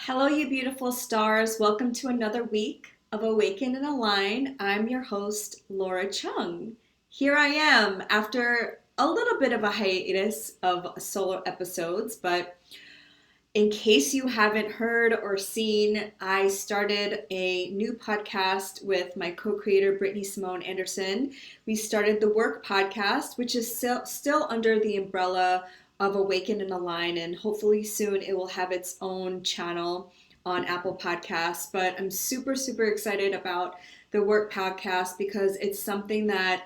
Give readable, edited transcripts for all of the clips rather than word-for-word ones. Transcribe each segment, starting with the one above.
Hello, you beautiful stars. Welcome to another week of Awaken and Align. I'm your host, Laura Chung. Here I am after a little bit of a hiatus of solo episodes, but in case you haven't heard or seen, I started a new podcast with my co-creator, Brittany Simone Anderson. We started the Work Podcast, which is still under the umbrella of Awaken and Align, and hopefully soon it will have its own channel on Apple Podcasts. But I'm super, super excited about the Work Podcast because it's something that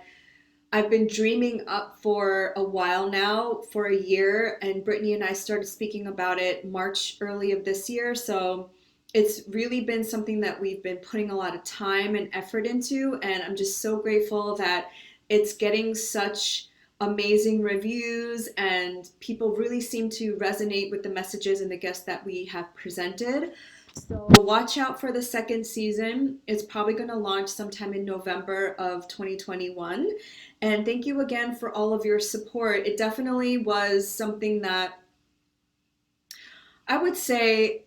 I've been dreaming up for a while now, for a year, and Brittany and I started speaking about it March early of this year. So it's really been something that we've been putting a lot of time and effort into, and I'm just so grateful that it's getting such amazing reviews and people really seem to resonate with the messages and the guests that we have presented. So watch out for the second season. It's probably going to launch sometime in November of 2021. And thank you again for all of your support. It definitely was something that I would say,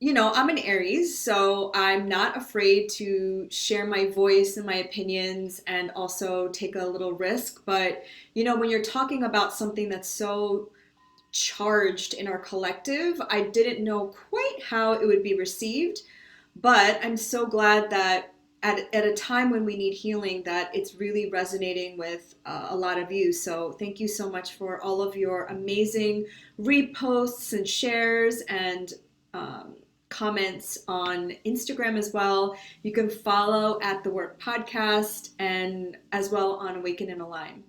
I'm an Aries, so I'm not afraid to share my voice and my opinions and also take a little risk. But, when you're talking about something that's so charged in our collective, I didn't know quite how it would be received. But I'm so glad that at a time when we need healing, that it's really resonating with a lot of you. So thank you so much for all of your amazing reposts and shares and comments on Instagram as well. You can follow at the Work Podcast and as well on Awaken and Align.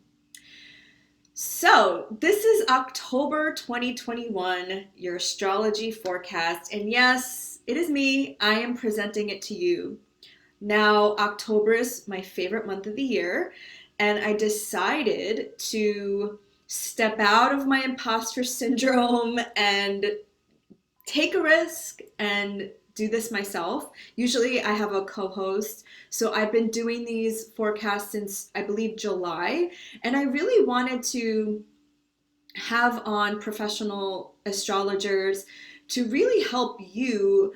So, this is October 2021, your astrology forecast. And yes, it is me. I am presenting it to you. Now, October is my favorite month of the year, and I decided to step out of my imposter syndrome and take a risk and do this myself. Usually I have a co-host. So I've been doing these forecasts since I believe July, and I really wanted to have on professional astrologers to really help you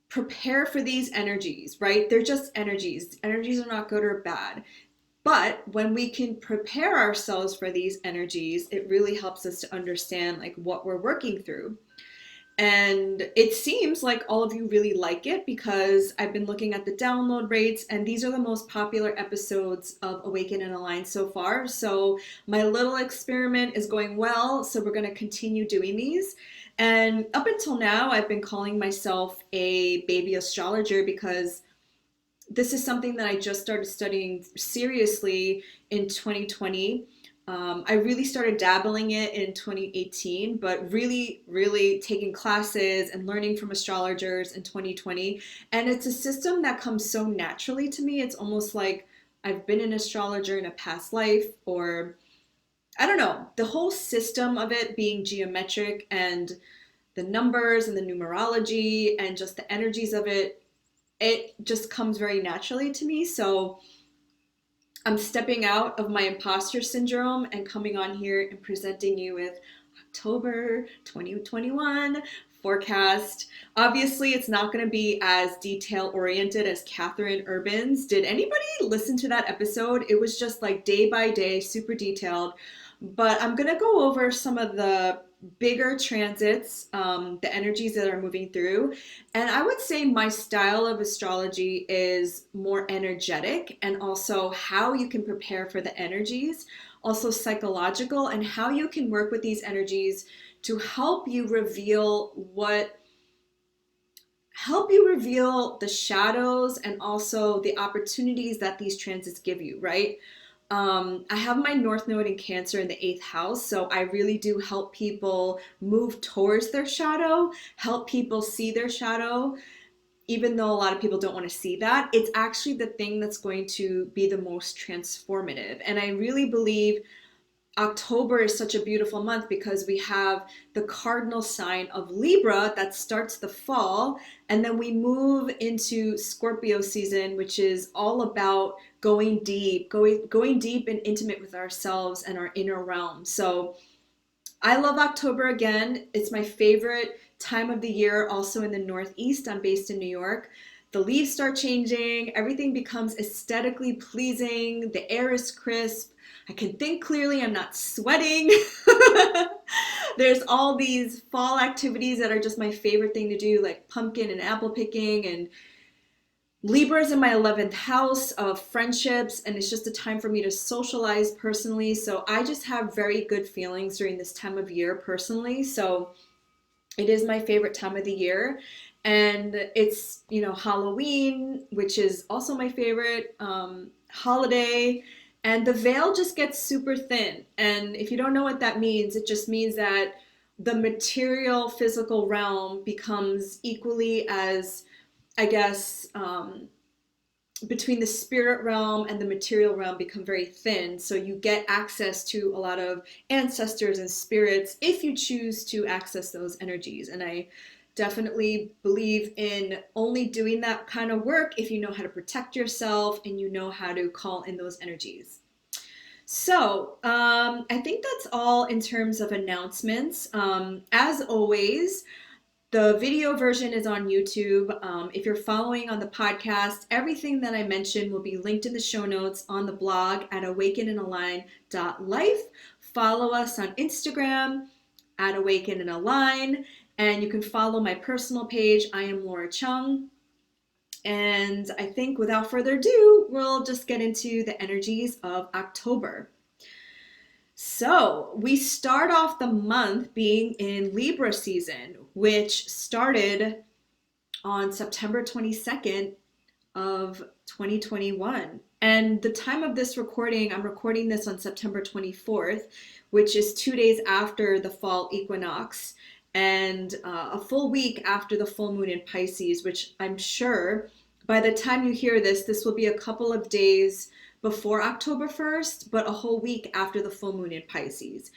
prepare for these energies, right? They're just energies. Energies are not good or bad. But when we can prepare ourselves for these energies, it really helps us to understand like what we're working through. And it seems like all of you really like it because I've been looking at the download rates, and these are the most popular episodes of Awaken and Align so far. So my little experiment is going well, so we're going to continue doing these. And up until now, I've been calling myself a baby astrologer because this is something that I just started studying seriously in 2020. I really started dabbling it in 2018, but really, really taking classes and learning from astrologers in 2020. And it's a system that comes so naturally to me. It's almost like I've been an astrologer in a past life, or I don't know, the whole system of it being geometric and the numbers and the numerology and just the energies of it just comes very naturally to me. So I'm stepping out of my imposter syndrome and coming on here and presenting you with October 2021 forecast. Obviously, it's not going to be as detail oriented as Catherine Urban's. Did anybody listen to that episode? It was just like day by day, super detailed. But I'm going to go over some of the bigger transits, the energies that are moving through. And I would say my style of astrology is more energetic, and also how you can prepare for the energies, also psychological, and how you can work with these energies to help you reveal the shadows and also the opportunities that these transits give you, right? I have my North Node in Cancer in the eighth house, so I really do help people move towards their shadow, help people see their shadow, even though a lot of people don't want to see that. It's actually the thing that's going to be the most transformative. And I really believe October is such a beautiful month because we have the cardinal sign of Libra that starts the fall, and then we move into Scorpio season, which is all about going deep, going deep and intimate with ourselves and our inner realm. So I love October again. It's my favorite time of the year also in the Northeast. I'm based in New York. The leaves start changing, everything becomes aesthetically pleasing, the air is crisp, I can think clearly, I'm not sweating. There's all these fall activities that are just my favorite thing to do, like pumpkin and apple picking, and Libra's in my 11th house of friendships, and it's just a time for me to socialize personally. So I just have very good feelings during this time of year personally. So it is my favorite time of the year. And it's, Halloween, which is also my favorite holiday. And the veil just gets super thin. And if you don't know what that means, it just means that the material physical realm becomes equally as, I guess, between the spirit realm and the material realm become very thin. So you get access to a lot of ancestors and spirits if you choose to access those energies. And I definitely believe in only doing that kind of work if you know how to protect yourself and you know how to call in those energies. So I think that's all in terms of announcements. As always, the video version is on YouTube. If you're following on the podcast, everything that I mentioned will be linked in the show notes on the blog at awakeninalign.life. Follow us on Instagram at awakeninalign, and you can follow my personal page. I am Laura Chung. And I think without further ado, we'll just get into the energies of October. So we start off the month being in Libra season, which started on September 22nd of 2021. And the time of this recording, I'm recording this on September 24th, which is 2 days after the fall equinox and a full week after the full moon in Pisces, which I'm sure by the time you hear this, this will be a couple of days before October 1st, but a whole week after the full moon in Pisces.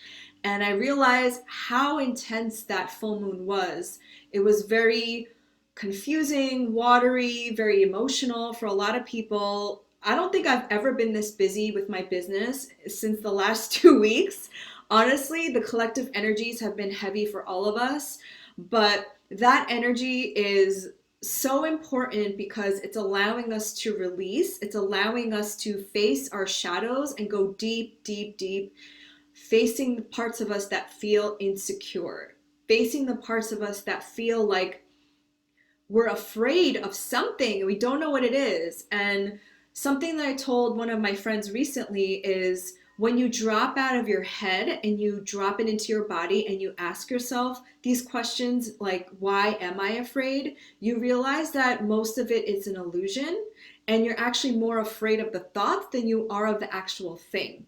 And I realized how intense that full moon was. It was very confusing, watery, very emotional for a lot of people. I don't think I've ever been this busy with my business since the last 2 weeks. Honestly, the collective energies have been heavy for all of us, but that energy is so important because it's allowing us to release, it's allowing us to face our shadows and go deep, deep, deep, facing the parts of us that feel insecure, facing the parts of us that feel like we're afraid of something and we don't know what it is. And something that I told one of my friends recently is when you drop out of your head and you drop it into your body and you ask yourself these questions like, why am I afraid? You realize that most of it is an illusion and you're actually more afraid of the thoughts than you are of the actual thing.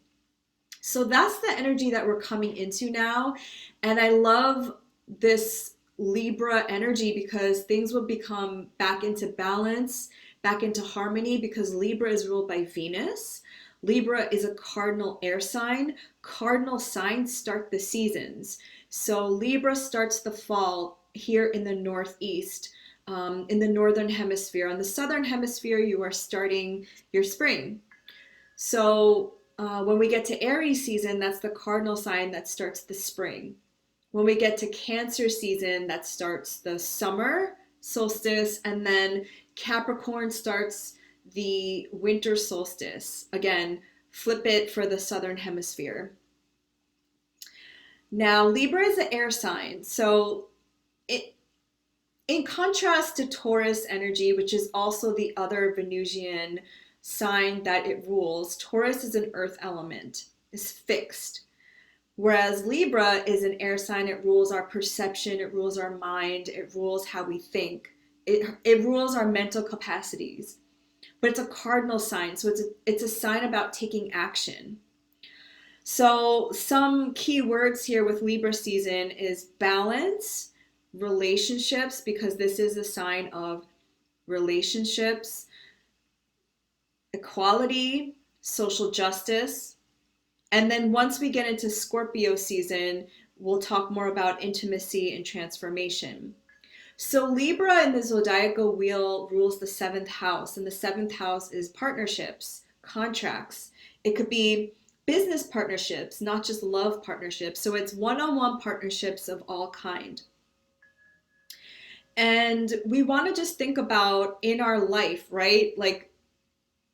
So that's the energy that we're coming into now. And I love this Libra energy because things will become back into balance, back into harmony, because Libra is ruled by Venus. Libra is a cardinal air sign. Cardinal signs start the seasons. So Libra starts the fall here in the Northeast, in the Northern Hemisphere. On the Southern Hemisphere, you are starting your spring. So when we get to Aries season, that's the cardinal sign that starts the spring. When we get to Cancer season, that starts the summer solstice, and then Capricorn starts the winter solstice. Again, flip it for the southern hemisphere. Now, Libra is an air sign. So in contrast to Taurus energy, which is also the other Venusian sign that it rules, Taurus is an earth element, is fixed. Whereas Libra is an air sign, it rules our perception, it rules our mind, it rules how we think. It rules our mental capacities. But it's a cardinal sign, so it's a sign about taking action. So some key words here with Libra season is balance, relationships, because this is a sign of relationships, equality, social justice. And then once we get into Scorpio season, we'll talk more about intimacy and transformation. So Libra in the zodiacal wheel rules the 7th house, and the 7th house is partnerships, contracts. It could be business partnerships, not just love partnerships. So it's one-on-one partnerships of all kind. And we want to just think about in our life, right? Like,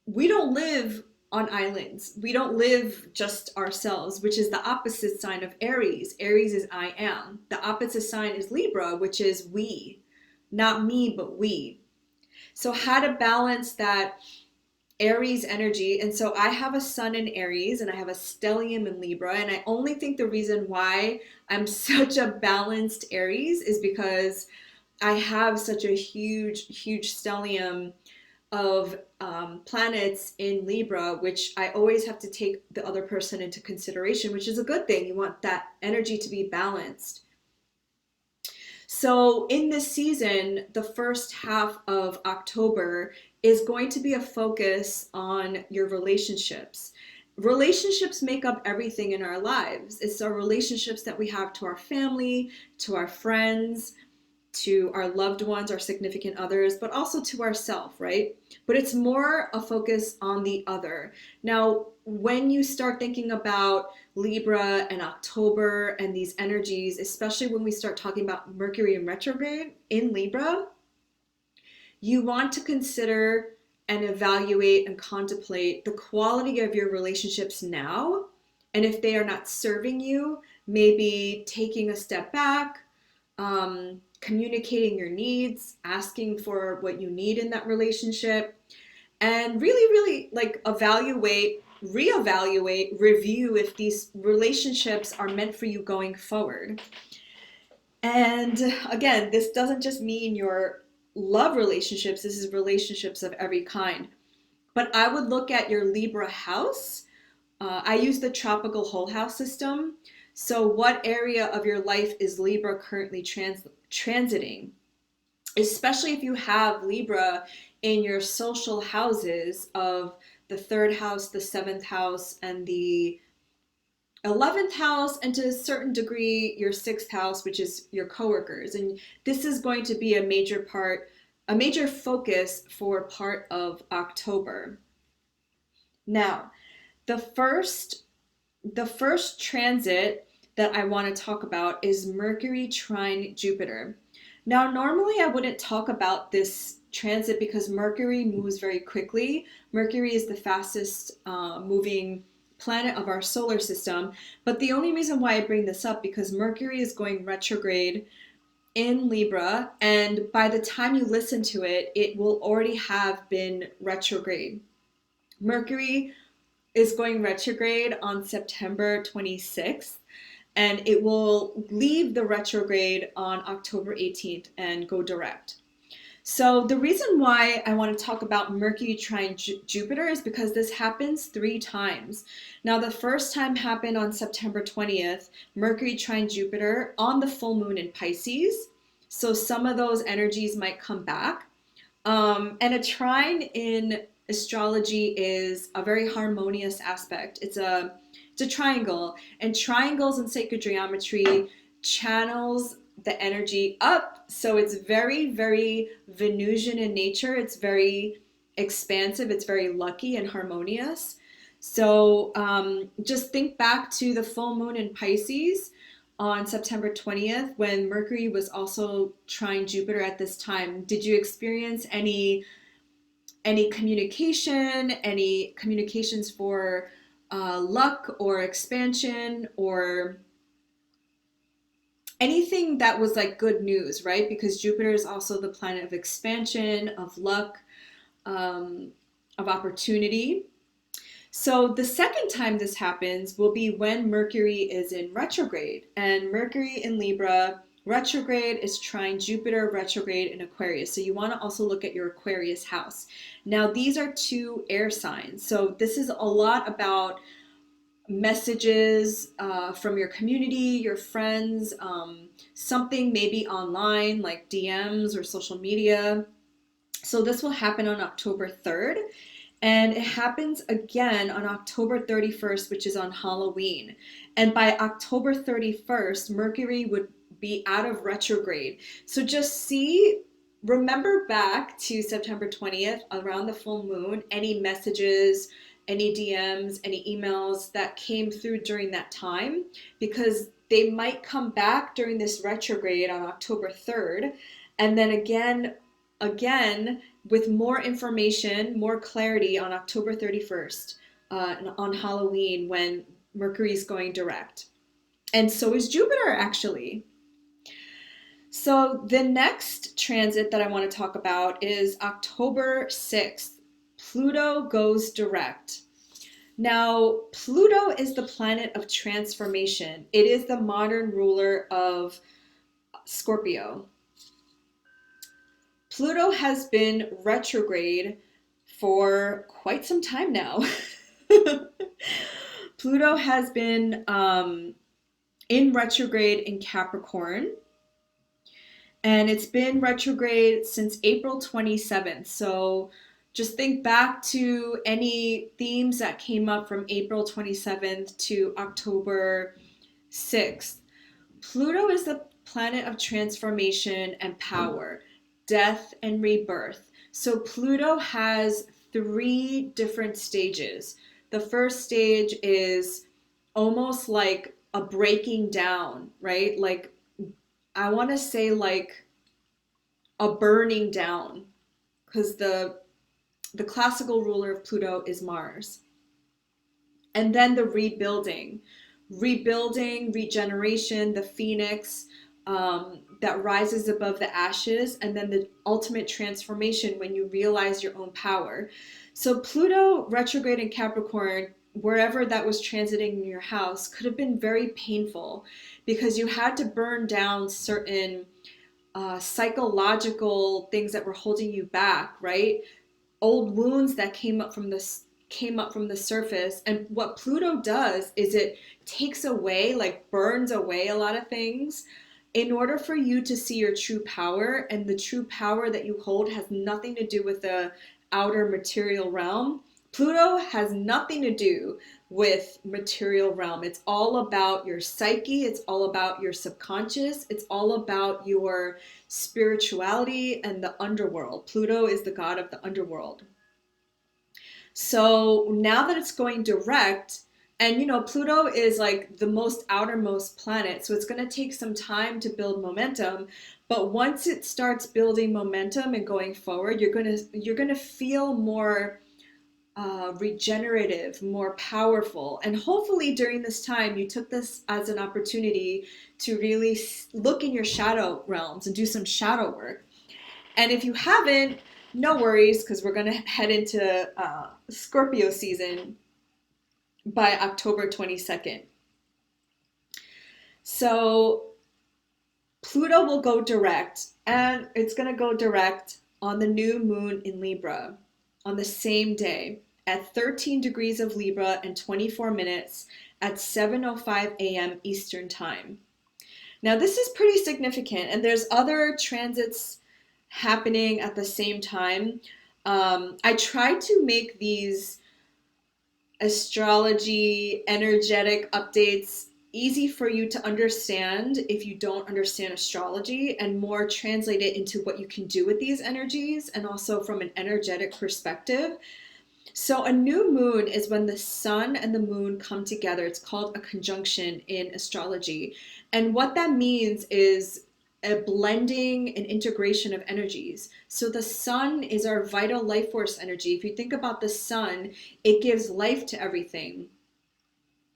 we don't live on islands. We don't live just ourselves, which is the opposite sign of Aries. Aries is I am. The opposite sign is Libra, which is we. Not me, but we. So how to balance that Aries energy. And so I have a sun in Aries and I have a stellium in Libra. And I only think the reason why I'm such a balanced Aries is because I have such a huge stellium of planets in Libra, which I always have to take the other person into consideration, which is a good thing. You want that energy to be balanced. So, in this season, the first half of October is going to be a focus on your relationships. Relationships make up everything in our lives. It's our relationships that we have to our family, to our friends, to our loved ones, our significant others, but also to ourselves, right? But it's more a focus on the other. Now, when you start thinking about Libra and October and these energies, especially when we start talking about Mercury in retrograde in Libra, you want to consider and evaluate and contemplate the quality of your relationships now. And if they are not serving you, maybe taking a step back, communicating your needs, asking for what you need in that relationship, and really like evaluate, reevaluate, review if these relationships are meant for you going forward. And again, this doesn't just mean your love relationships, this is relationships of every kind. But I would look at your Libra house. I use the tropical whole house system. So, what area of your life is Libra currently transiting? Especially if you have Libra in your social houses of the third house, the seventh house, and the 11th house, and to a certain degree, your sixth house, which is your coworkers. And this is going to be a major part, a major focus for part of October. Now, the first the first transit that I want to talk about is Mercury trine Jupiter. Now, normally I wouldn't talk about this transit because Mercury moves very quickly. Mercury is the fastest moving planet of our solar system. But the only reason why I bring this up because Mercury is going retrograde in Libra, and by the time you listen to it, it will already have been retrograde. Mercury is going retrograde on September 26th, and it will leave the retrograde on October 18th and go direct. So the reason why I want to talk about Mercury trine Jupiter is because this happens 3 times. Now, the first time happened on September 20th, Mercury trine Jupiter on the full moon in Pisces. So some of those energies might come back. And a trine in astrology is a very harmonious aspect. It's a triangle, and triangles in sacred geometry channels the energy up. So it's very Venusian in nature. It's very expansive. It's very lucky and harmonious. So just think back to the full moon in Pisces on September 20th when Mercury was also trine Jupiter at this time. Did you experience any communications for luck or expansion or anything that was like good news, right? Because Jupiter is also the planet of expansion, of luck, of opportunity. So the second time this happens will be when Mercury is in retrograde. And Mercury in Libra retrograde is trine Jupiter retrograde in Aquarius. So you want to also look at your Aquarius house. Now, these are 2 air signs. So this is a lot about messages from your community, your friends, something maybe online like DMs or social media. So this will happen on October 3rd. And it happens again on October 31st, which is on Halloween. And by October 31st, Mercury would be out of retrograde. So just remember back to September 20th, around the full moon, any messages, any DMs, any emails that came through during that time, because they might come back during this retrograde on October 3rd. And then again, with more information, more clarity on October 31st, on Halloween when Mercury is going direct. And so is Jupiter, actually. So the next transit that I want to talk about is October 6th. Pluto goes direct. Now, Pluto is the planet of transformation. It is the modern ruler of Scorpio. Pluto has been retrograde for quite some time now. Pluto has been in retrograde in Capricorn, and it's been retrograde since April 27th. So just think back to any themes that came up from April 27th to October 6th. Pluto is the planet of transformation and power, death and rebirth. So Pluto has 3 different stages. The first stage is almost like a breaking down, right? Like, I want to say like a burning down, because the classical ruler of Pluto is Mars. And then the rebuilding, regeneration, the phoenix that rises above the ashes, and then the ultimate transformation when you realize your own power. So Pluto retrograde in Capricorn, wherever that was transiting in your house, could have been very painful because you had to burn down certain psychological things that were holding you back, right? Old wounds that came up from the surface. And what Pluto does is it takes away, like burns away a lot of things in order for you to see your true power. And the true power that you hold has nothing to do with the outer material realm. Pluto has nothing to do with material realm. It's all about your psyche. It's all about your subconscious. It's all about your spirituality and the underworld. Pluto is the god of the underworld. So now that it's going direct, and Pluto is like the most outermost planet, so it's going to take some time to build momentum. But once it starts building momentum and going forward, you're gonna feel more regenerative, more powerful. And hopefully during this time, you took this as an opportunity to really look in your shadow realms and do some shadow work. And if you haven't, no worries, because we're going to head into Scorpio season by October 22nd. So Pluto will go direct, and it's going to go direct on the new moon in Libra on the same day at 13 degrees of Libra and 24 minutes at 7:05 a.m. Eastern Time. Now, this is pretty significant, and there's other transits happening at the same time. I try to make these astrology energetic updates easy for you to understand if you don't understand astrology, and more translate it into what you can do with these energies, and also from an energetic perspective. So a new moon is when the sun and the moon come together. It's called a conjunction in astrology. And what that means is a blending and integration of energies. So the sun is our vital life force energy. If you think about the sun, it gives life to everything.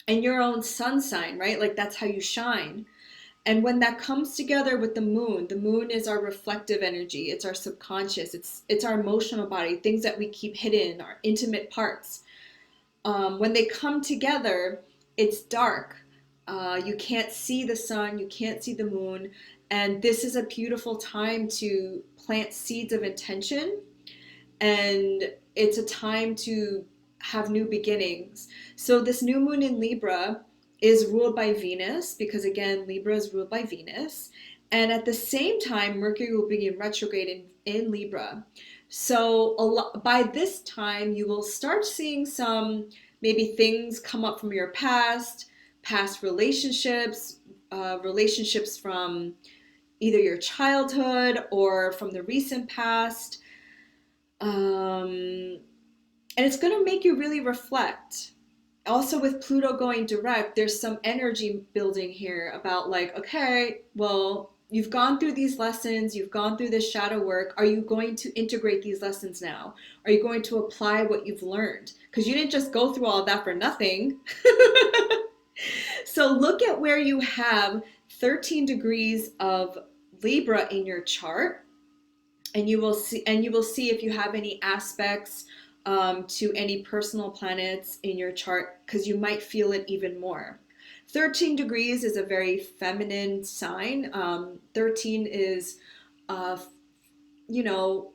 And your own sun sign, right? Like that's how you shine. And when that comes together with the moon is our reflective energy. It's our subconscious. It's our emotional body, things that we keep hidden, our intimate parts. When they come together, it's dark. You can't see the sun, you can't see the moon. And this is a beautiful time to plant seeds of intention. And it's a time to have new beginnings. So this new moon in Libra is ruled by Venus, because again, Libra is ruled by Venus. And at the same time, Mercury will be in retrograde in Libra. So by this time, you will start seeing some maybe things come up from your past relationships, relationships from either your childhood or from the recent past. And it's going to make you really reflect. Also, with Pluto going direct, there's some energy building here about like, okay, well, you've gone through these lessons, you've gone through this shadow work. Are you going to integrate these lessons now? Are you going to apply what you've learned? Because you didn't just go through all of that for nothing. So look at where you have 13 degrees of Libra in your chart, and you will see if you have any aspects to any personal planets in your chart, because you might feel it even more. 13 degrees is a very feminine sign. 13 is, you know,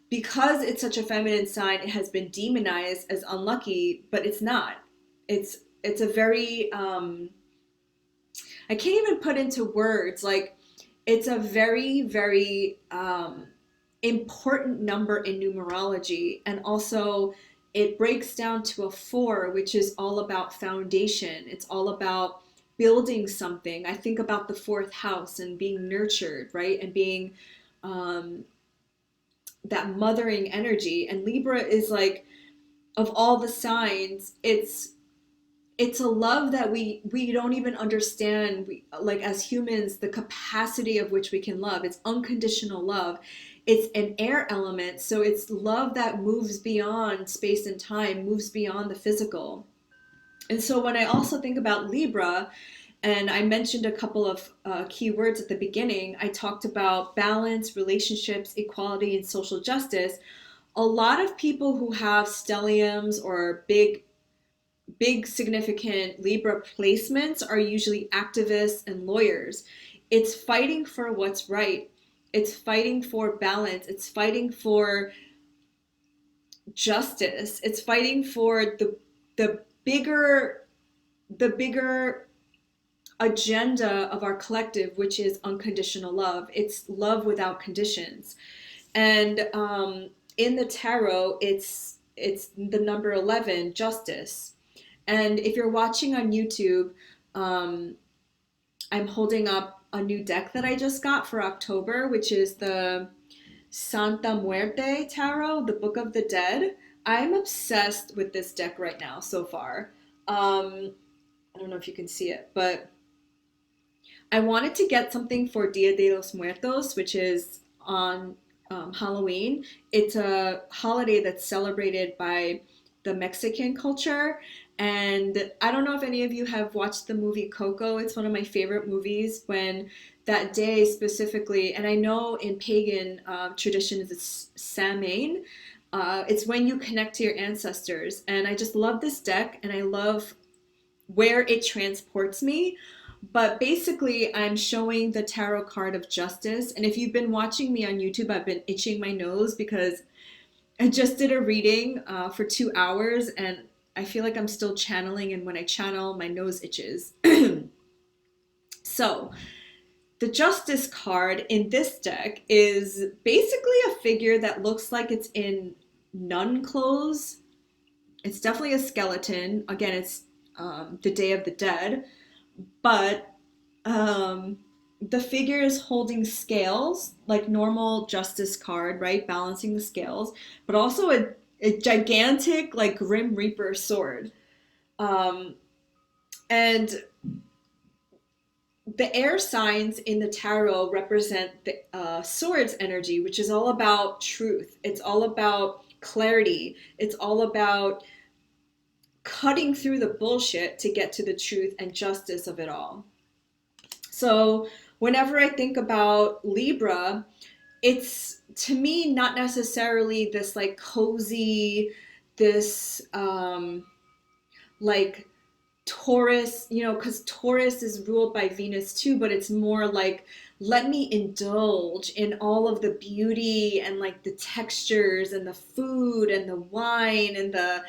because it's such a feminine sign, it has been demonized as unlucky, but it's not. It's a very, I can't even put into words, like, it's a very, very important number in numerology. And also, it breaks down to a 4, which is all about foundation. It's all about building something. I think about the 4th house and being nurtured, right? And being that mothering energy. And Libra is like, of all the signs, it's a love that we don't even understand, like, as humans, the capacity of which we can love. It's unconditional love. It's an air element, so it's love that moves beyond space and time, moves beyond the physical. And so when I also think about Libra, and I mentioned a couple of key words at the beginning, I talked about balance, relationships, equality, and social justice. A lot of people who have stelliums or big significant Libra placements are usually activists and lawyers. It's fighting for what's right. It's fighting for balance. It's fighting for justice. It's fighting for the bigger the bigger agenda of our collective, which is unconditional love. It's love without conditions. And in the tarot, it's the number 11, justice. And if you're watching on YouTube, I'm holding up a new deck that I just got for October, which is the Santa Muerte Tarot, the Book of the Dead. I'm obsessed with this deck right now so far. I don't know if you can see it, but I wanted to get something for Dia de los Muertos, which is on Halloween. It's a holiday that's celebrated by the Mexican culture. And I don't know if any of you have watched the movie Coco. It's one of my favorite movies. When that day specifically, and I know in pagan traditions it's Samhain, it's when you connect to your ancestors. And I just love this deck, and I love where it transports me. But basically, I'm showing the tarot card of justice. And if you've been watching me on YouTube, I've been itching my nose because I just did a reading for 2 hours, and I feel like I'm still channeling. And when I channel, my nose itches. So, the justice card in this deck is basically a figure that looks like it's in nun clothes. It's definitely a skeleton. Again, it's the Day of the Dead. But the figure is holding scales, like normal justice card, right? Balancing the scales, but also a gigantic, like, Grim Reaper sword. And the air signs in the tarot represent the sword's energy, which is all about truth. It's all about clarity. It's all about cutting through the bullshit to get to the truth and justice of it all. So whenever I think about Libra, it's, to me, not necessarily this like cozy, this like Taurus, because Taurus is ruled by Venus too, but it's more like, let me indulge in all of the beauty and like the textures and the food and the wine and the,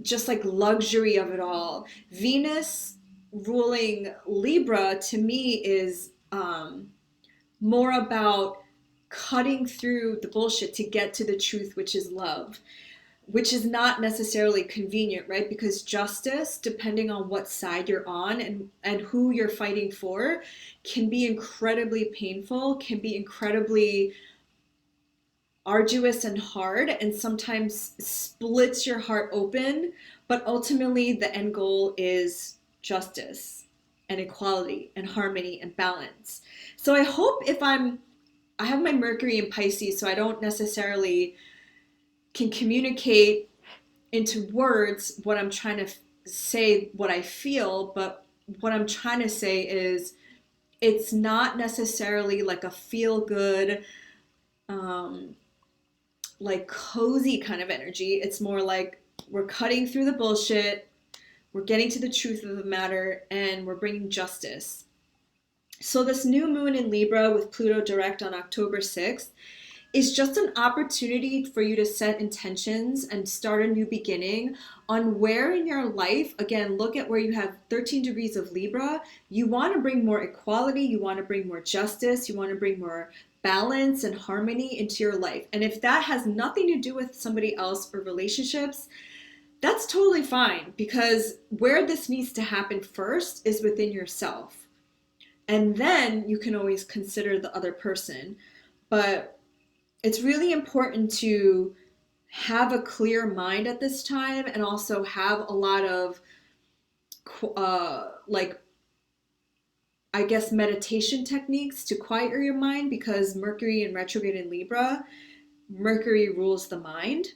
just like luxury of it all. Venus ruling Libra, to me, is more about cutting through the bullshit to get to the truth, which is love, which is not necessarily convenient, right? Because justice, depending on what side you're on and who you're fighting for, can be incredibly painful, can be incredibly arduous and hard, and sometimes splits your heart open. But ultimately, the end goal is justice. and equality and harmony and balance. So I hope I have my Mercury in Pisces, so I don't necessarily can communicate into words what I'm trying to say, what I feel, but what I'm trying to say is it's not necessarily like a feel good, um, like cozy kind of energy. It's more like we're cutting through the bullshit, we're getting to the truth of the matter, and we're bringing justice. So this new moon in Libra with Pluto direct on October 6th is just an opportunity for you to set intentions and start a new beginning on where in your life, again, look at where you have 13 degrees of Libra. You want to bring more equality, you want to bring more justice, you want to bring more balance and harmony into your life. And if that has nothing to do with somebody else or relationships, that's totally fine, because where this needs to happen first is within yourself. And then you can always consider the other person. But it's really important to have a clear mind at this time, and also have a lot of like, I guess, meditation techniques to quiet your mind, because Mercury in retrograde in Libra, Mercury rules the mind.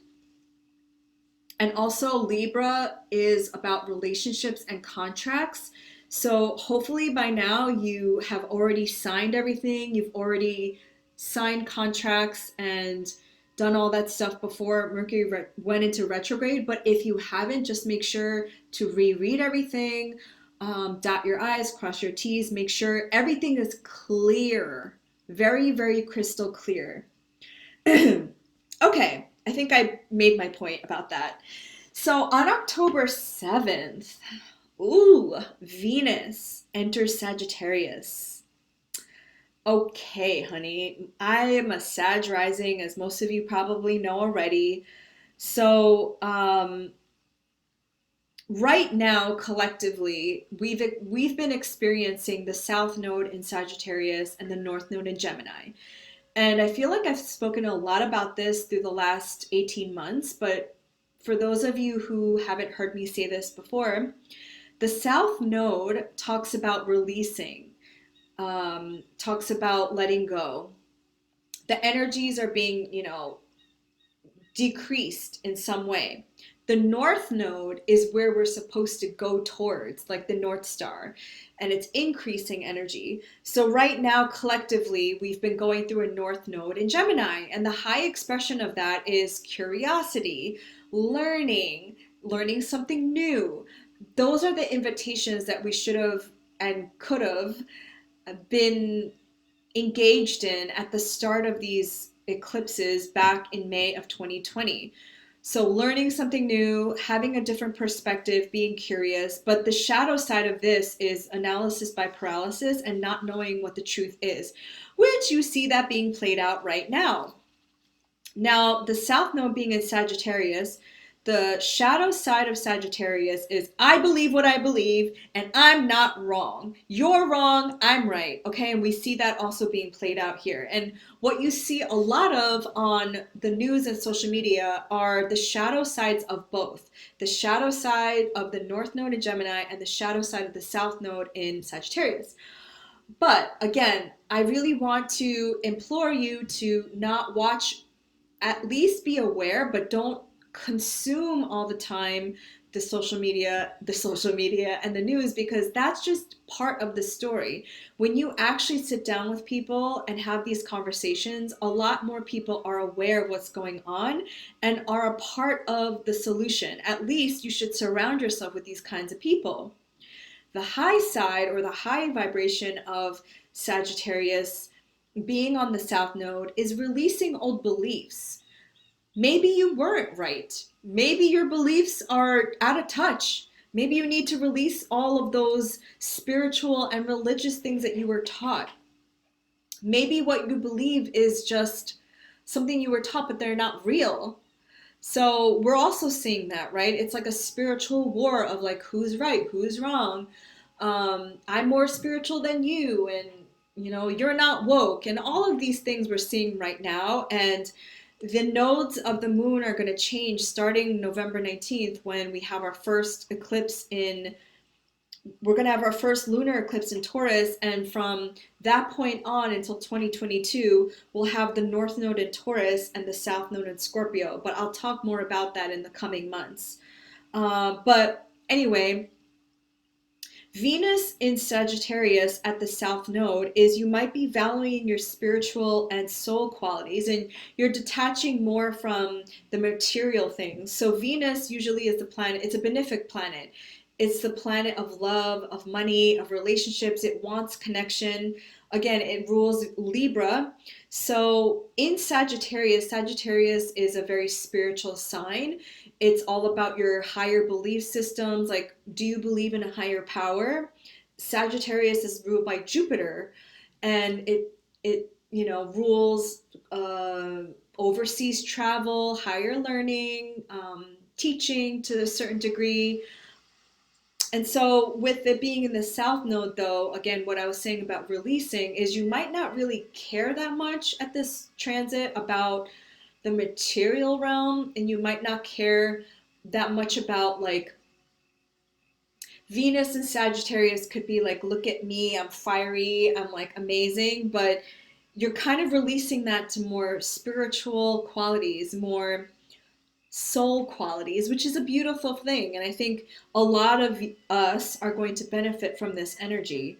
And also Libra is about relationships and contracts. So hopefully by now you have already signed everything. You've already signed contracts and done all that stuff before Mercury went into retrograde. But if you haven't, just make sure to reread everything, dot your I's, cross your T's, make sure everything is clear, very, very crystal clear. Okay, I think I made my point about that. So on October 7th, Venus enters Sagittarius. Okay, honey, I am a Sag rising, as most of you probably know already. So right now, collectively, we've been experiencing the South Node in Sagittarius and the North Node in Gemini. And I feel like I've spoken a lot about this through the last 18 months, but for those of you who haven't heard me say this before, the South Node talks about releasing, talks about letting go. The energies are being, decreased in some way. The North Node is where we're supposed to go towards, like the North Star, and it's increasing energy. So right now, collectively, we've been going through a North Node in Gemini, and the high expression of that is curiosity, learning something new. Those are the invitations that we should have and could have been engaged in at the start of these eclipses back in May of 2020. So learning something new, having a different perspective, being curious. But the shadow side of this is analysis by paralysis and not knowing what the truth is, which you see that being played out right now. Now, the South Node being in Sagittarius, the shadow side of Sagittarius is I believe what I believe and I'm not wrong. You're wrong, I'm right. Okay, and we see that also being played out here. And what you see a lot of on the news and social media are the shadow sides of both. The shadow side of the North Node in Gemini and the shadow side of the South Node in Sagittarius. But again, I really want to implore you to not watch, at least be aware, but don't consume all the time the social media and the news, because that's just part of the story. When you actually sit down with people and have these conversations, a lot more people are aware of what's going on and are a part of the solution. At least you should surround yourself with these kinds of people. The high side, or the high vibration of Sagittarius being on the South Node, is releasing old beliefs. Maybe you weren't right. Maybe your beliefs are out of touch. Maybe you need to release all of those spiritual and religious things that you were taught. Maybe what you believe is just something you were taught, but they're not real. So we're also seeing that, right? It's like a spiritual war of like, who's right, who's wrong. I'm more spiritual than you, and you're not woke, and all of these things we're seeing right now. And the nodes of the moon are going to change starting November 19th, when we have our first eclipse in we're going to have our first lunar eclipse in Taurus, and from that point on until 2022, we'll have the North Node in Taurus and the South Node in Scorpio. But I'll talk more about that in the coming months. But anyway, Venus in Sagittarius at the South Node is you might be valuing your spiritual and soul qualities, and you're detaching more from the material things. So Venus usually is the planet, it's a benefic planet. It's the planet of love, of money, of relationships. It wants connection. Again, it rules Libra. So in Sagittarius, Sagittarius is a very spiritual sign. It's all about your higher belief systems. Like, do you believe in a higher power? Sagittarius is ruled by Jupiter, and it rules overseas travel, higher learning, teaching to a certain degree. And so, with it being in the South Node, though, again, what I was saying about releasing is you might not really care that much at this transit about the material realm, and you might not care that much about like Venus and Sagittarius could be like, look at me, I'm fiery, I'm like amazing, but you're kind of releasing that to more spiritual qualities, more soul qualities, which is a beautiful thing. And I think a lot of us are going to benefit from this energy.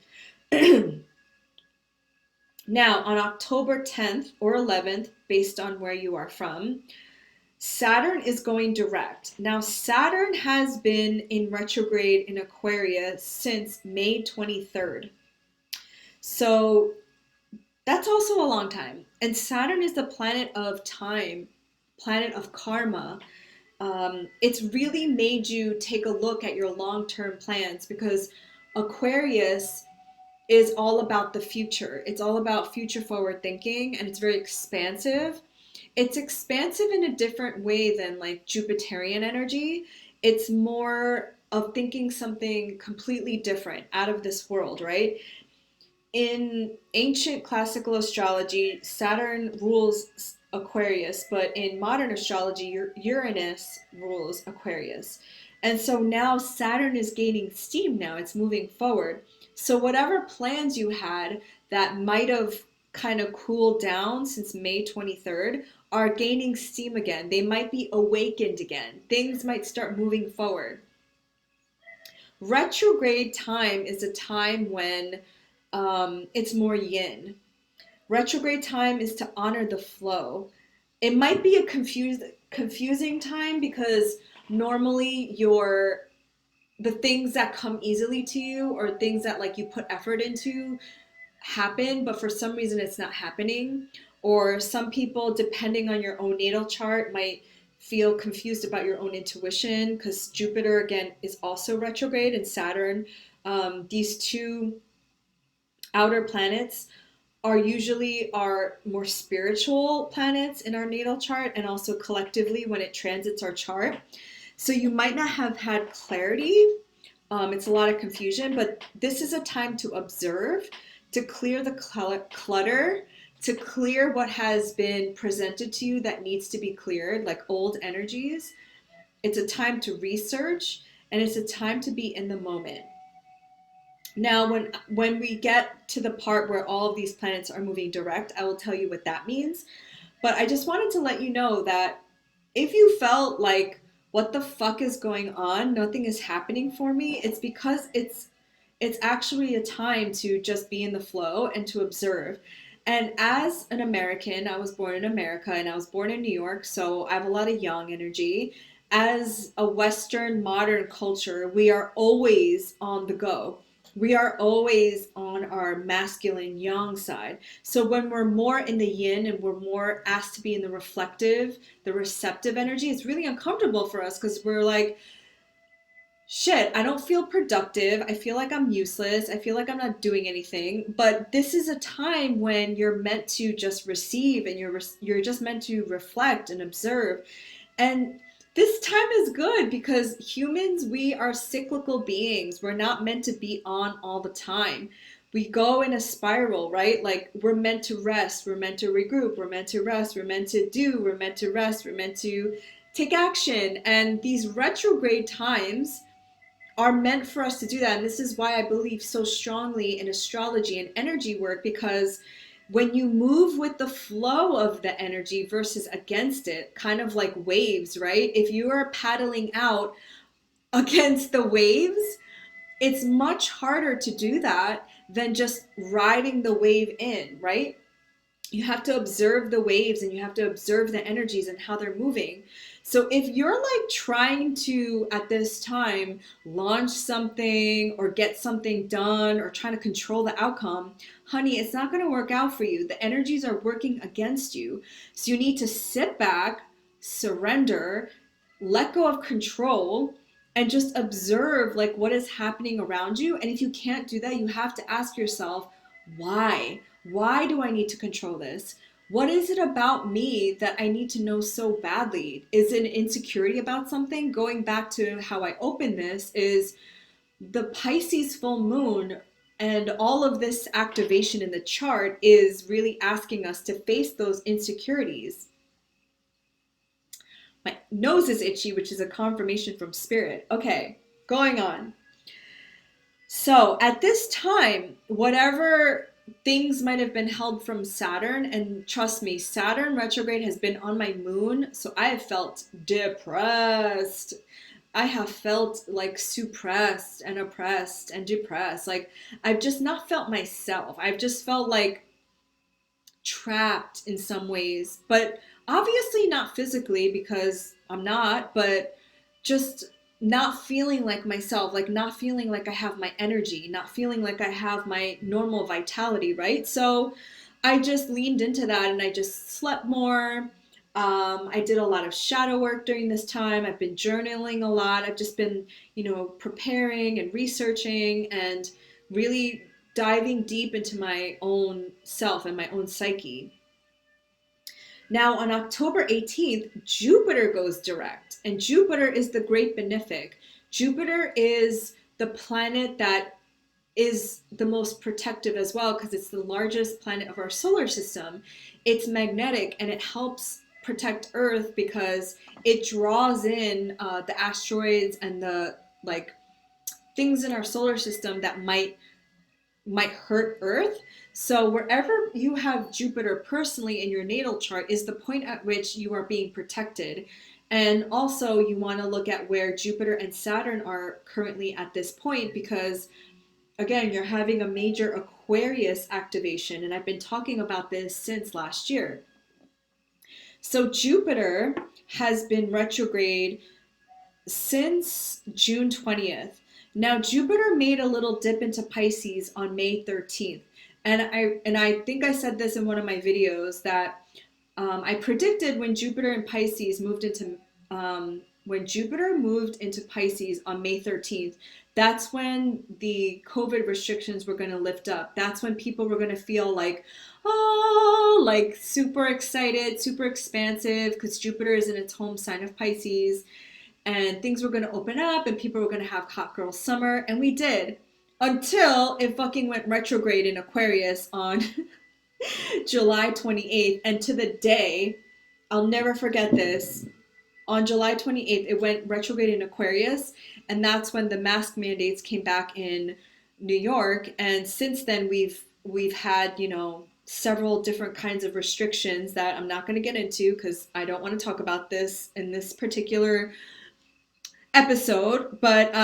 Now, on October 10th or 11th, based on where you are from, Saturn is going direct. Now, Saturn has been in retrograde in Aquarius since May 23rd. So that's also a long time. And Saturn is the planet of time, planet of karma. It's really made you take a look at your long-term plans, because Aquarius is all about the future. It's all about future forward thinking, and it's very expansive. It's expansive in a different way than like Jupiterian energy. It's more of thinking something completely different, out of this world, right? In ancient classical astrology, Saturn rules Aquarius, but in modern astrology, Uranus rules Aquarius. And so now Saturn is gaining steam now, it's moving forward. So whatever plans you had that might have kind of cooled down since May 23rd are gaining steam again. They might be awakened again. Things might start moving forward. Retrograde time is a time when it's more yin. Retrograde time is to honor the flow. It might be a confusing time, because normally the things that come easily to you, or things that like you put effort into, happen, but for some reason it's not happening. Or some people, depending on your own natal chart, might feel confused about your own intuition, because Jupiter again is also retrograde, and Saturn, these two outer planets are usually our more spiritual planets in our natal chart, and also collectively when it transits our chart. So you might not have had clarity. It's a lot of confusion, but this is a time to observe, to clear the clutter, to clear what has been presented to you that needs to be cleared, like old energies. It's a time to research, and it's a time to be in the moment. Now, when we get to the part where all of these planets are moving direct, I will tell you what that means. But I just wanted to let you know that if you felt like, what the fuck is going on? Nothing is happening for me. It's because it's actually a time to just be in the flow and to observe. And as an American, I was born in America and I was born in New York, so I have a lot of yang energy. As a Western modern culture, we are always on the go. We are always on our masculine yang side. So when we're more in the yin and we're more asked to be in the reflective, the receptive energy, it's really uncomfortable for us, because we're like, shit, I don't feel productive. I feel like I'm useless. I feel like I'm not doing anything. But this is a time when you're meant to just receive, and you're just meant to reflect and observe. And this time is good, because humans, we are cyclical beings. We're not meant to be on all the time. We go in a spiral, right? Like, we're meant to rest, we're meant to regroup, we're meant to rest, we're meant to do, we're meant to rest, we're meant to take action. And these retrograde times are meant for us to do that. And this is why I believe so strongly in astrology and energy work, because when you move with the flow of the energy versus against it, kind of like waves, right? If you are paddling out against the waves, it's much harder to do that than just riding the wave in, right? You have to observe the waves and you have to observe the energies and how they're moving. So if you're like trying to, at this time, launch something or get something done or trying to control the outcome, honey, it's not going to work out for you. The energies are working against you. So you need to sit back, surrender, let go of control, and just observe like what is happening around you. And if you can't do that, you have to ask yourself, why? Why do I need to control this? What is it about me that I need to know so badly? Is it an insecurity about something? Going back to how I opened this, is the Pisces full moon and all of this activation in the chart is really asking us to face those insecurities. My nose is itchy, which is a confirmation from spirit. Okay, going on. So at this time, whatever things might have been held from Saturn, and trust me, Saturn retrograde has been on my moon, so I have felt depressed. I have felt like suppressed and oppressed and depressed. Like I've just not felt myself. I've just felt like trapped in some ways, but obviously not physically because I'm not, but just not feeling like myself, like not feeling like I have my energy, not feeling like I have my normal vitality, right? So I just leaned into that and I just slept more. I did a lot of shadow work during this time. I've been journaling a lot. I've just been, preparing and researching and really diving deep into my own self and my own psyche. Now, on October 18th, Jupiter goes direct, and Jupiter is the great benefic. Jupiter is the planet that is the most protective as well because it's the largest planet of our solar system. It's magnetic and it helps protect Earth because it draws in the asteroids and the like things in our solar system that might hurt Earth. So wherever you have Jupiter personally in your natal chart is the point at which you are being protected. And also you want to look at where Jupiter and Saturn are currently at this point because again, you're having a major Aquarius activation. And I've been talking about this since last year. So Jupiter has been retrograde since June 20th. Now Jupiter made a little dip into Pisces on May 13th. And I think I said this in one of my videos that I predicted when Jupiter and Pisces moved into when Jupiter moved into Pisces on May 13th, that's when the COVID restrictions were going to lift up. That's when people were going to feel like, oh, like super excited, super expansive because Jupiter is in its home sign of Pisces. And things were going to open up and people were going to have hot girl summer. And we did until it fucking went retrograde in Aquarius on July 28th. And to the day, I'll never forget this. On July 28th, it went retrograde in Aquarius. And that's when the mask mandates came back in New York. And since then, we've had, several different kinds of restrictions that I'm not going to get into because I don't want to talk about this in this particular episode, but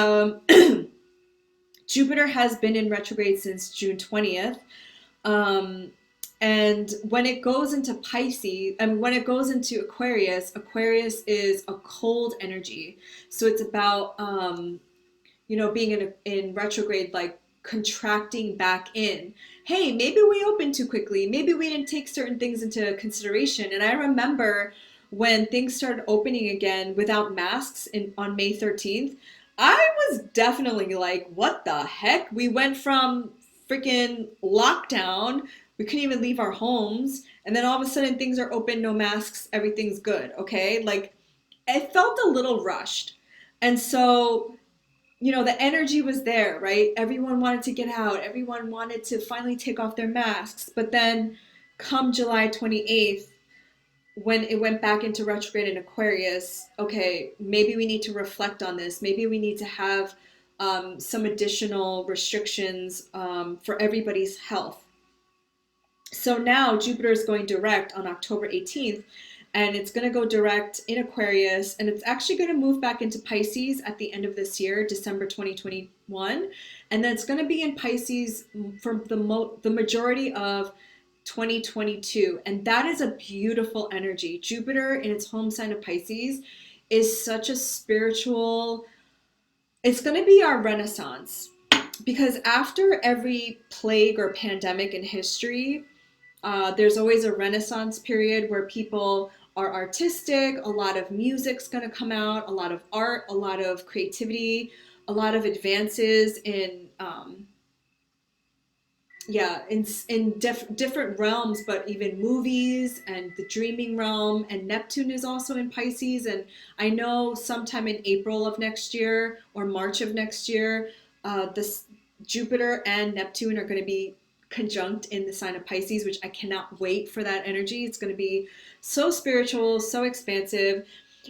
Jupiter has been in retrograde since June 20th. And when it goes into Pisces, and when it goes into Aquarius, Aquarius is a cold energy. So it's about, being in retrograde, like contracting back in. Hey, maybe we opened too quickly. Maybe we didn't take certain things into consideration. And I remember when things started opening again without masks on May 13th, I was definitely like, what the heck? We went from freaking lockdown. We couldn't even leave our homes. And then all of a sudden things are open, no masks, everything's good. Okay. Like it felt a little rushed. And so, the energy was there, right? Everyone wanted to get out. Everyone wanted to finally take off their masks. But then come July 28th, when it went back into retrograde in Aquarius, okay, maybe we need to reflect on this. Maybe we need to have some additional restrictions for everybody's health. So now Jupiter is going direct on October 18th, and it's going to go direct in Aquarius, and it's actually going to move back into Pisces at the end of this year, December 2021, and then it's going to be in Pisces for the majority of 2022, and that is a beautiful energy. Jupiter in its home sign of Pisces is such a spiritual, it's going to be our renaissance, because after every plague or pandemic in history, there's always a renaissance period where people are artistic, a lot of music's going to come out, a lot of art, a lot of creativity, a lot of advances in different realms, but even movies and the dreaming realm. And Neptune is also in Pisces, and I know sometime in April of next year or March of next year, this Jupiter and Neptune are going to be conjunct in the sign of Pisces, which I cannot wait for that energy. It's going to be so spiritual, so expansive.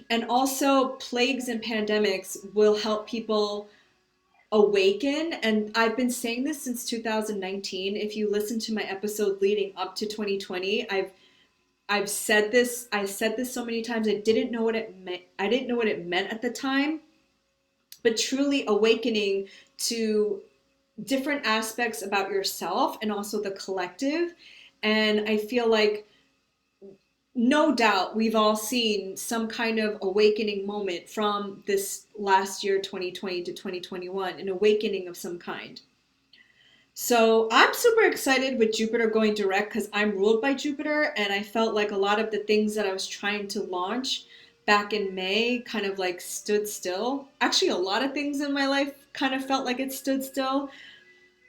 And also plagues and pandemics will help people awaken. And I've been saying this since 2019. If you listen to my episode leading up to 2020, I've said this. I said this so many times. I didn't know what it meant. I didn't know what it meant at the time, but truly awakening to different aspects about yourself and also the collective. And I feel like no doubt we've all seen some kind of awakening moment from this last year, 2020 to 2021, an awakening of some kind. So I'm super excited with Jupiter going direct because I'm ruled by Jupiter, and I felt like a lot of the things that I was trying to launch back in May kind of like stood still. Actually, a lot of things in my life kind of felt like it stood still.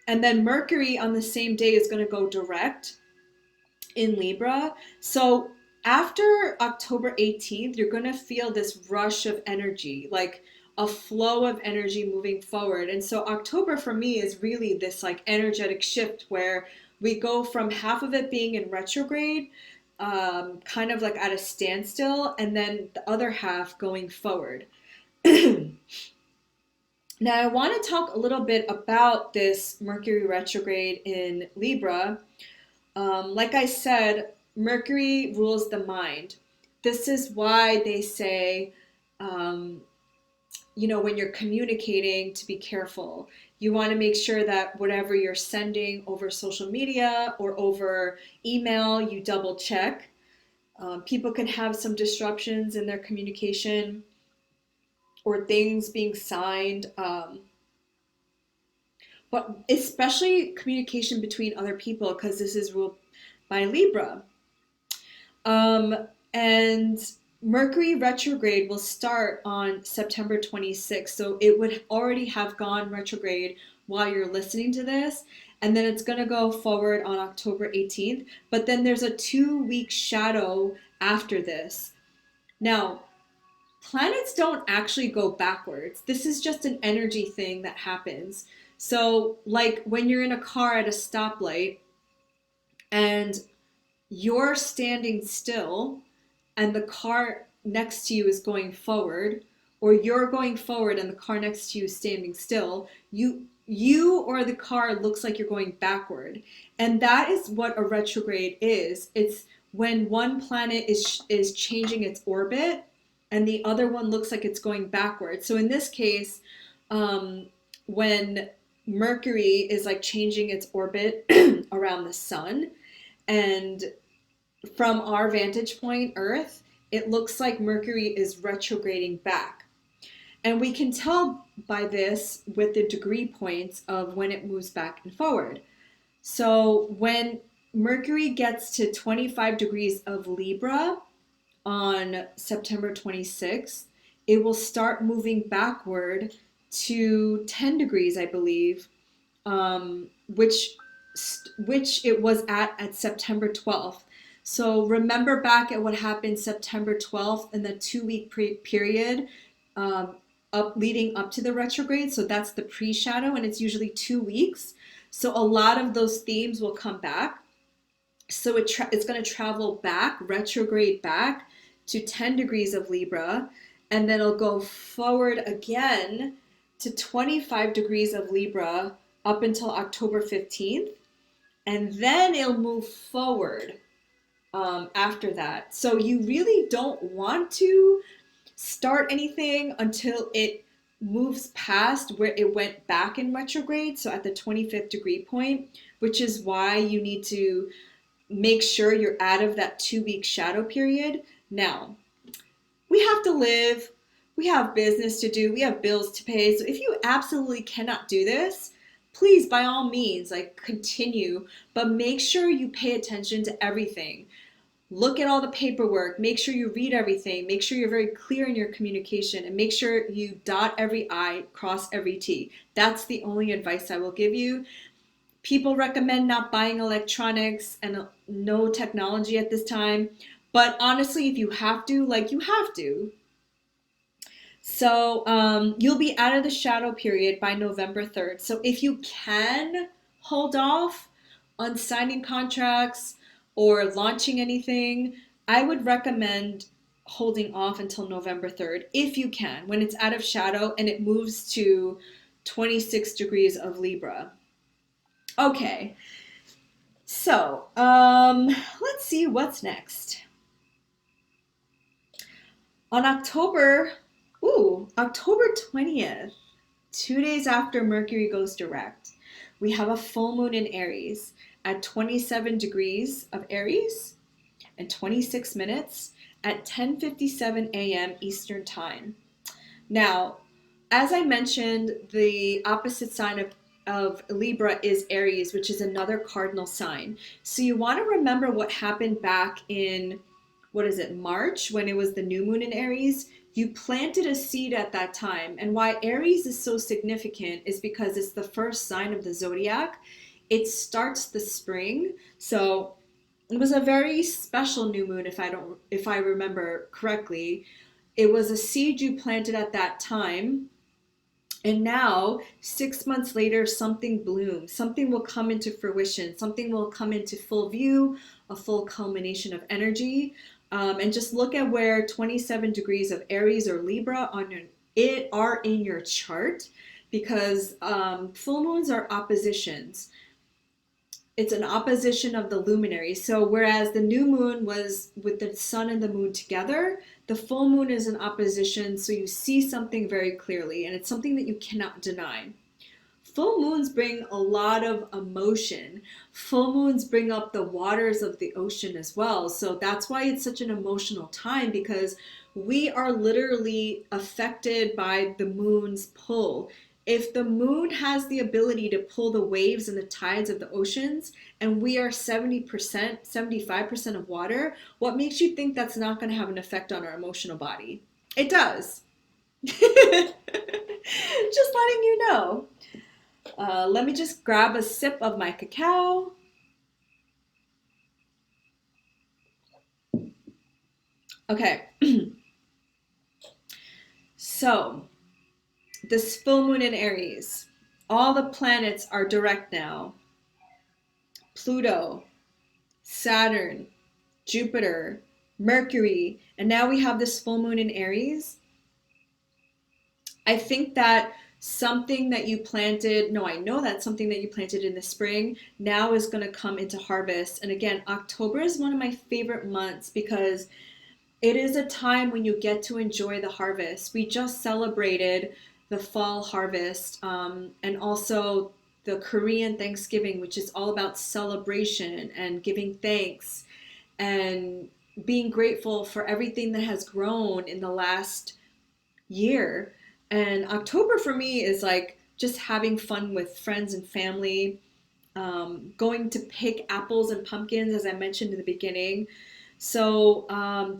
And then Mercury on the same day is going to go direct in Libra. So after October 18th, you're going to feel this rush of energy, like a flow of energy moving forward. And so October for me is really this like energetic shift where we go from half of it being in retrograde, kind of like at a standstill, and then the other half going forward. Now, I want to talk a little bit about this Mercury retrograde in Libra. Like I said, Mercury rules the mind. This is why they say, um, when you're communicating, to be careful. You want to make sure that whatever you're sending over social media or over email, you double check. People can have some disruptions in their communication or things being signed. But especially communication between other people, because this is ruled by Libra. And Mercury retrograde will start on September 26th. So it would already have gone retrograde while you're listening to this. And then it's going to go forward on October 18th. But then there's a 2-week shadow after this. Now, planets don't actually go backwards. This is just an energy thing that happens. So, like when you're in a car at a stoplight and you're standing still and the car next to you is going forward, or you're going forward and the car next to you is standing still, you or the car looks like you're going backward. And that is what a retrograde is. It's when one planet is changing its orbit and the other one looks like it's going backwards. So in this case, when Mercury is like changing its orbit around the sun, and from our vantage point, Earth, it looks like Mercury is retrograding back. And we can tell by this with the degree points of when it moves back and forward. So when Mercury gets to 25 degrees of Libra on September 26th, it will start moving backward to 10 degrees, I believe, which it was at September 12th. So remember back at what happened September 12th in the 2-week period leading up to the retrograde. So that's the pre-shadow, and it's usually 2 weeks. So a lot of those themes will come back. So it's going to travel back, retrograde back to 10 degrees of Libra, and then it'll go forward again to 25 degrees of Libra up until October 15th, and then it'll move forward after that. So you really don't want to start anything until it moves past where it went back in retrograde, so at the 25th degree point, which is why you need to make sure you're out of that 2-week shadow period. Now, we have to live, we have business to do, we have bills to pay. So if you absolutely cannot do this, please, by all means, like, continue, but make sure you pay attention to everything. Look at all the paperwork, make sure you read everything, make sure you're very clear in your communication, and make sure you dot every I, cross every T. That's the only advice I will give you. People recommend not buying electronics and no technology at this time, but honestly, if you have to, like, you have to. So you'll be out of the shadow period by November 3rd. So if you can hold off on signing contracts or launching anything, I would recommend holding off until November 3rd if you can, when it's out of shadow and it moves to 26 degrees of Libra. Okay, so let's see what's next. On October 20th, 2 days after Mercury goes direct, we have a full moon in Aries at 27 degrees of Aries and 26 minutes at 10:57 a.m. Eastern Time. Now, as I mentioned, the opposite sign of Libra is Aries, which is another cardinal sign. So you want to remember what happened back in, March, when it was the new moon in Aries. You planted a seed at that time. And why Aries is so significant is because it's the first sign of the zodiac. It starts the spring. So it was a very special new moon, if I remember correctly. It was a seed you planted at that time. And now, 6 months later, something blooms. Something will come into fruition. Something will come into full view, a full culmination of energy. And just look at where 27 degrees of Aries or Libra are in your chart, because full moons are oppositions. It's an opposition of the luminary. So whereas the new moon was with the sun and the moon together, the full moon is an opposition. So you see something very clearly, and it's something that you cannot deny. Full moons bring a lot of emotion. Full moons bring up the waters of the ocean as well. So that's why it's such an emotional time, because we are literally affected by the moon's pull. If the moon has the ability to pull the waves and the tides of the oceans, and we are 70%, 75% of water, what makes you think that's not going to have an effect on our emotional body? It does. Just letting you know. Let me just grab a sip of my cacao. Okay. So, this full moon in Aries, all the planets are direct now. Pluto, Saturn, Jupiter, Mercury, and now we have this full moon in Aries. I think that I know that something that you planted in the spring now is going to come into harvest. And again, October is one of my favorite months because it is a time when you get to enjoy the harvest. We just celebrated the fall harvest, and also the Korean Thanksgiving, which is all about celebration and giving thanks and being grateful for everything that has grown in the last year. And October for me is like just having fun with friends and family, going to pick apples and pumpkins, as I mentioned in the beginning. So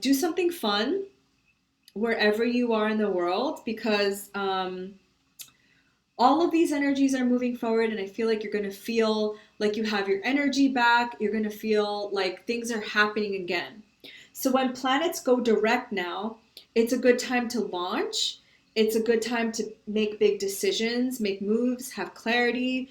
do something fun wherever you are in the world, because all of these energies are moving forward, and I feel like you're going to feel like you have your energy back. You're going to feel like things are happening again. So when planets go direct now, it's a good time to launch. It's a good time to make big decisions, make moves, have clarity,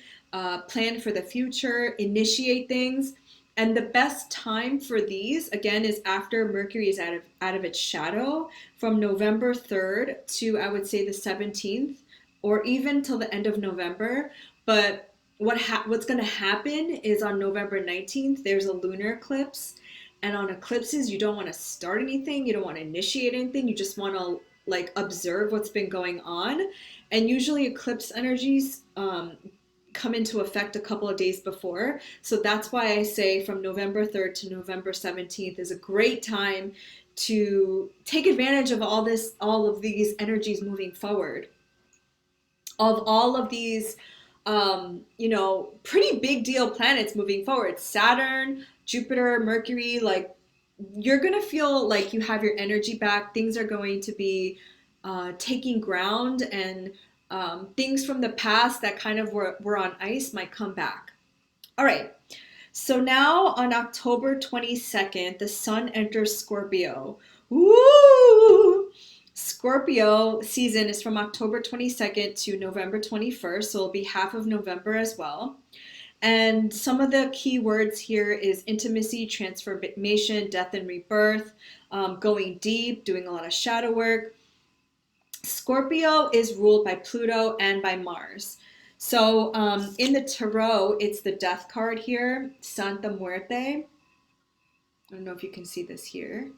plan for the future, initiate things. And the best time for these, again, is after Mercury is out of its shadow, from November 3rd to, I would say, the 17th or even till the end of November. But what's going to happen is on November 19th, there's a lunar eclipse. And on eclipses, you don't want to start anything, you don't want to initiate anything, you just want to like observe what's been going on. And usually eclipse energies come into effect a couple of days before. So that's why I say from November 3rd to November 17th is a great time to take advantage of all of these energies moving forward, of all of these pretty big deal planets moving forward. Saturn, Jupiter, Mercury, like you're going to feel like you have your energy back. Things are going to be taking ground, and things from the past that kind of were on ice might come back. All right. So now on October 22nd, the sun enters Scorpio. Woo! Scorpio season is from October 22nd to November 21st, so it'll be half of November as well. And some of the key words here is intimacy, transformation, death and rebirth, going deep, doing a lot of shadow work. Scorpio is ruled by Pluto and by Mars. So in the tarot, it's the death card here, Santa Muerte. I don't know if you can see this here.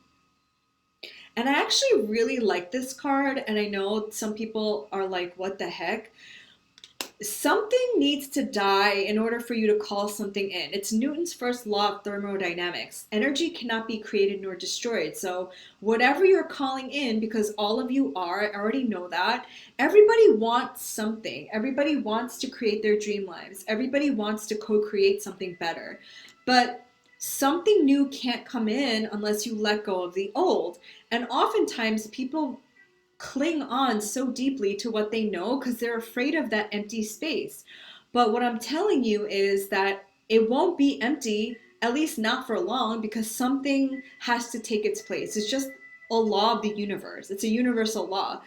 And I actually really like this card, and I know some people are like, what the heck? Something needs to die in order for you to call something in. It's Newton's first law of thermodynamics. Energy cannot be created nor destroyed. So whatever you're calling in, because all of you are, I already know that, everybody wants something. Everybody wants to create their dream lives. Everybody wants to co-create something better. But something new can't come in unless you let go of the old. And oftentimes people cling on so deeply to what they know because they're afraid of that empty space. But what I'm telling you is that it won't be empty, at least not for long, because something has to take its place. It's just a law of the universe. It's a universal law.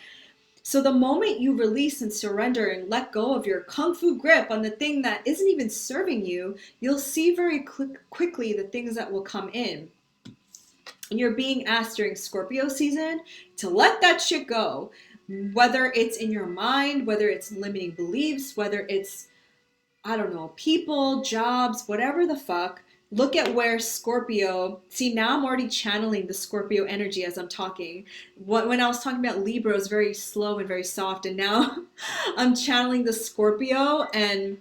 So the moment you release and surrender and let go of your kung fu grip on the thing that isn't even serving you, you'll see very quickly the things that will come in. And you're being asked during Scorpio season to let that shit go. Whether it's in your mind, whether it's limiting beliefs, whether it's, I don't know, people, jobs, whatever the fuck. Look at where Scorpio, see now I'm already channeling the Scorpio energy as I'm talking. When I was talking about Libra, it was very slow and very soft, and now I'm channeling the Scorpio, and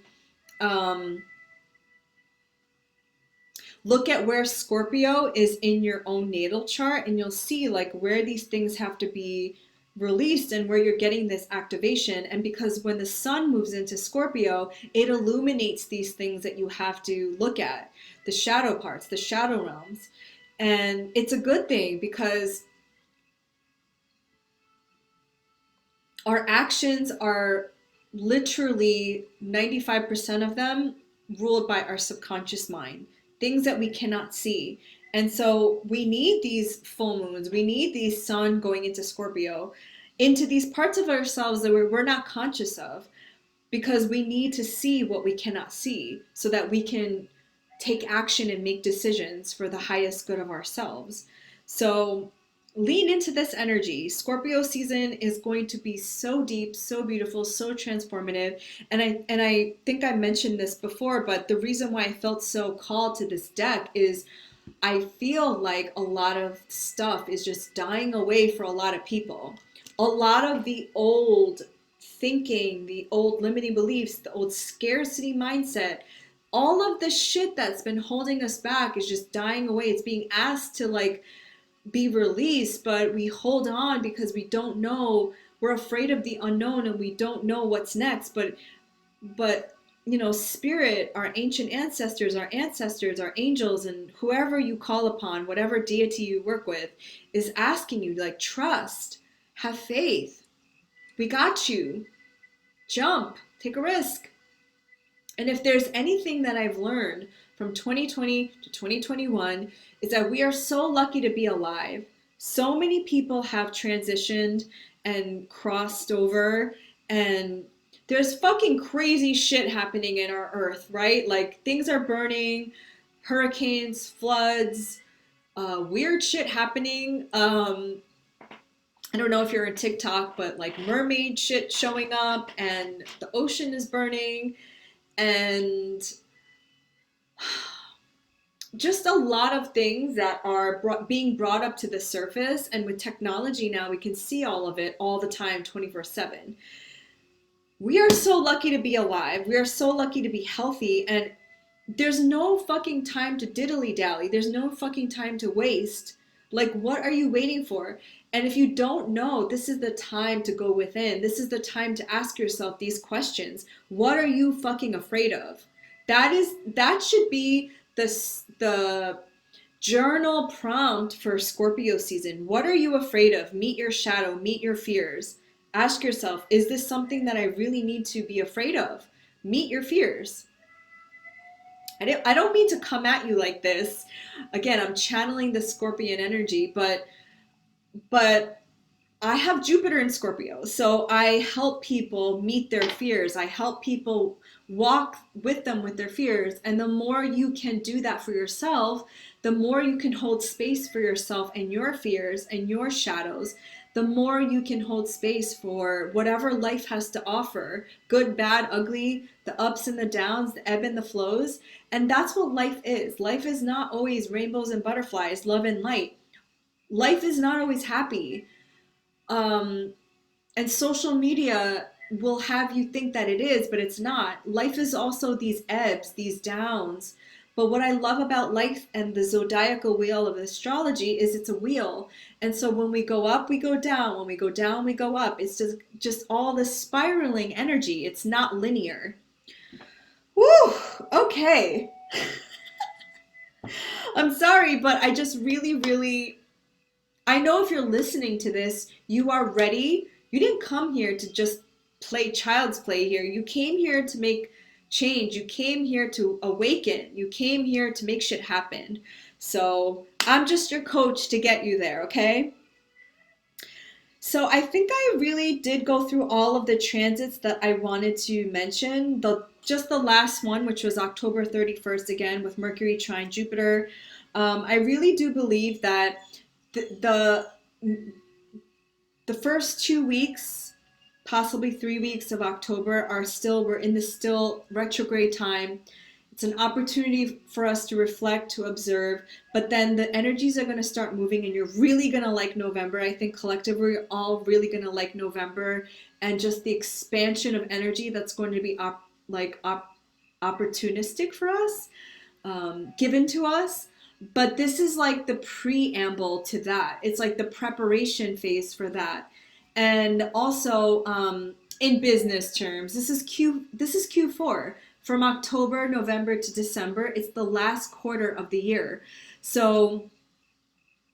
look at where Scorpio is in your own natal chart, and you'll see like where these things have to be released and where you're getting this activation. And because when the sun moves into Scorpio, it illuminates these things that you have to look at, the shadow parts, the shadow realms. And it's a good thing because our actions are literally 95% of them ruled by our subconscious mind, things that we cannot see. And so we need these full moons, we need the sun going into Scorpio, into these parts of ourselves that we're not conscious of, because we need to see what we cannot see so that we can take action and make decisions for the highest good of ourselves. So lean into this energy. Scorpio season is going to be so deep, so beautiful, so transformative. And I think I mentioned this before, but the reason why I felt so called to this deck is I feel like a lot of stuff is just dying away for a lot of people. A lot of the old thinking, the old limiting beliefs, the old scarcity mindset, all of the shit that's been holding us back is just dying away. It's being asked to like be released, but we hold on because we don't know. We're afraid of the unknown and we don't know what's next. But you know, spirit, our ancient ancestors, our angels, and whoever you call upon, whatever deity you work with, is asking you like, trust, have faith. We got you. Jump, take a risk. And if there's anything that I've learned from 2020 to 2021 is that we are so lucky to be alive. So many people have transitioned and crossed over, and there's fucking crazy shit happening in our earth, right? Like things are burning, hurricanes, floods, weird shit happening. I don't know if you're on TikTok, but like mermaid shit showing up and the ocean is burning and just a lot of things that are being brought up to the surface. And with technology now, we can see all of it all the time, 24/7. We are so lucky to be alive. We are so lucky to be healthy. And there's no fucking time to diddly dally. There's no fucking time to waste. Like, what are you waiting for? And if you don't know, this is the time to go within. This is the time to ask yourself these questions. What are you fucking afraid of? That should be the journal prompt for Scorpio season. What are you afraid of? Meet your shadow, meet your fears. Ask yourself, is this something that I really need to be afraid of? Meet your fears. I don't mean to come at you like this. Again, I'm channeling the Scorpion energy, but I have Jupiter in Scorpio, so I help people meet their fears. I help people walk with them with their fears. And the more you can do that for yourself, the more you can hold space for yourself and your fears and your shadows, the more you can hold space for whatever life has to offer, good, bad, ugly, the ups and the downs, the ebb and the flows. And that's what life is. Life is not always rainbows and butterflies, love and light. Life is not always happy. Um, and social media will have you think that it is, but it's not. Life is also these ebbs, these downs. But what I love about life and the zodiacal wheel of astrology is it's a wheel. And so when we go up, we go down. When we go down, we go up. It's just all this spiraling energy. It's not linear. Woo! Okay. I'm sorry, but I just really, really, I know if you're listening to this, you are ready. You didn't come here to just play child's play here. You came here to make change. You came here to awaken. You came here to make shit happen. So I'm just your coach to get you there, okay? So I think I really did go through all of the transits that I wanted to mention. Just the last one, which was October 31st again with Mercury trine Jupiter. I really do believe that the the first 2 weeks, possibly 3 weeks of October we're in the still retrograde time. It's an opportunity for us to reflect, to observe, but then the energies are going to start moving and you're really going to like November. I think collectively we're all really going to like November and just the expansion of energy that's going to be opportunistic for us, given to us. But this is like the preamble to that. It's like the preparation phase for that. And also, in business terms, this is Q4 from October, November to December. It's the last quarter of the year. So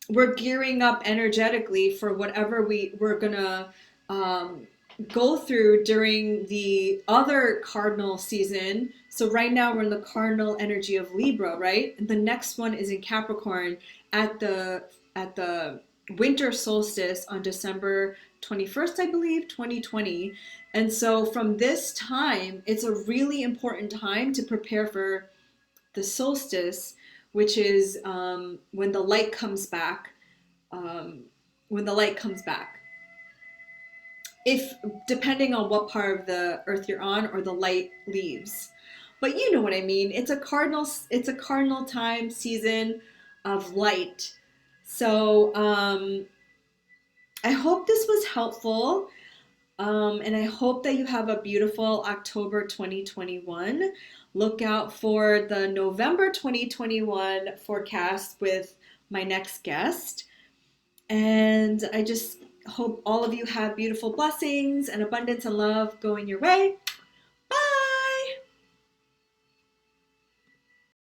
we're gearing up energetically for whatever we're gonna um, go through during the other cardinal season. So right now we're in the cardinal energy of Libra, right? And the next one is in Capricorn at the winter solstice on December 21st, I believe, 2020. And so from this time, it's a really important time to prepare for the solstice, which is when the light comes back. Um, when the light comes back, if depending on what part of the earth you're on or the light leaves, but you know what I mean. It's a cardinal time season of light. So I hope this was helpful. And I hope that you have a beautiful October 2021. Look out for the November 2021 forecast with my next guest. And I just hope all of you have beautiful blessings and abundance and love going your way.